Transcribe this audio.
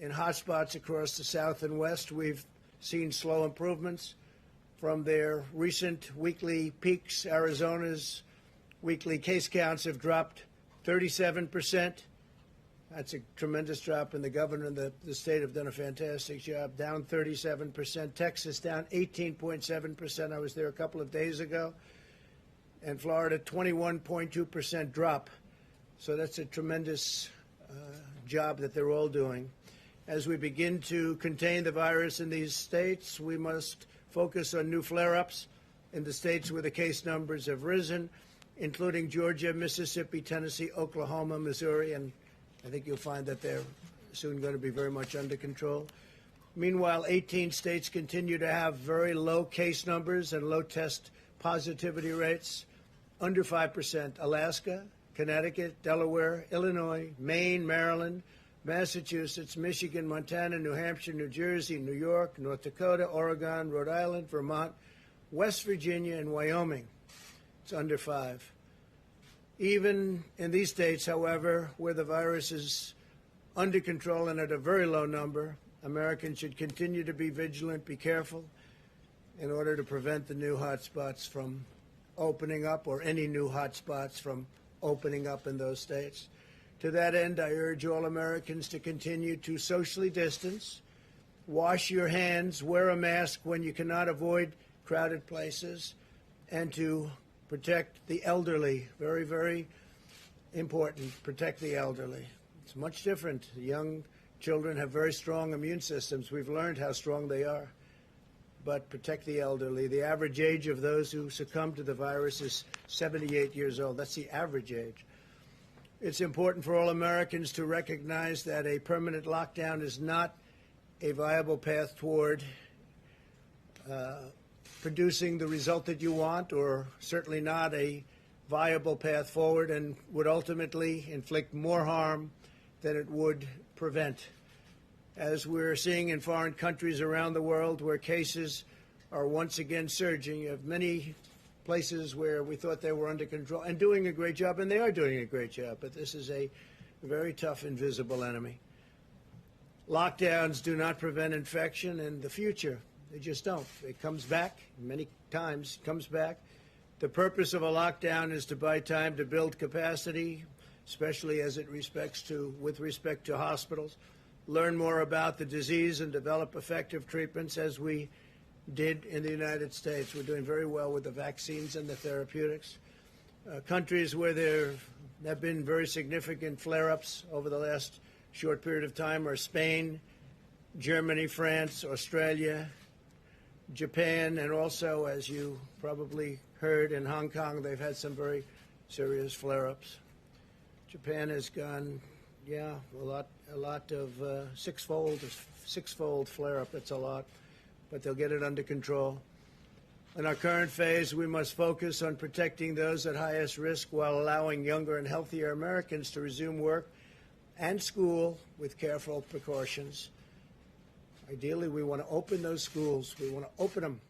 In hotspots across the South and West, we've seen slow improvements from their recent weekly peaks. Arizona's weekly case counts have dropped 37%. That's a tremendous drop, and the governor and the state have done a fantastic job. Down 37%. Texas down 18.7%. I was there a couple of days ago. And Florida, 21.2% drop. So that's a tremendous job that they're all doing. As we begin to contain the virus in these states, we must focus on new flare-ups in the states where the case numbers have risen, including Georgia, Mississippi, Tennessee, Oklahoma, Missouri, and I think you'll find that they're soon going to be very much under control. Meanwhile, 18 states continue to have very low case numbers and low test positivity rates, under 5%. Alaska, Connecticut, Delaware, Illinois, Maine, Maryland, Massachusetts, Michigan, Montana, New Hampshire, New Jersey, New York, North Dakota, Oregon, Rhode Island, Vermont, West Virginia, and Wyoming. It's under 5. Even in these states, however, where the virus is under control and at a very low number, Americans should continue to be vigilant, be careful, in order to prevent the new hotspots from opening up, or any new hotspots from opening up in those states. To that end, I urge all Americans to continue to socially distance, wash your hands, wear a mask when you cannot avoid crowded places, and to protect the elderly. Very, very important. Protect the elderly. It's much different. Young children have very strong immune systems. We've learned how strong they are. But protect the elderly. The average age of those who succumb to the virus is 78 years old. That's the average age. It's important for all Americans to recognize that a permanent lockdown is not a viable path toward producing the result that you want, or certainly not a viable path forward, and would ultimately inflict more harm than it would prevent. As we're seeing in foreign countries around the world where cases are once again surging, you have many places where we thought they were under control and doing a great job, and they are doing a great job, but this is a very tough, invisible enemy. Lockdowns do not prevent infection in the future. They just don't. It comes back many times. It comes back. The purpose of a lockdown is to buy time to build capacity, especially with respect to hospitals, learn more about the disease and develop effective treatments, as we did in the United States. We're doing very well with the vaccines and the therapeutics. Countries where there have been very significant flare-ups over the last short period of time are Spain, Germany, France, Australia, Japan, and also, as you probably heard, in Hong Kong, they've had some very serious flare-ups. Japan has gone, a lot of six-fold flare-up. That's a lot, but they'll get it under control. In our current phase, we must focus on protecting those at highest risk while allowing younger and healthier Americans to resume work and school with careful precautions. Ideally, we want to open those schools. We want to open them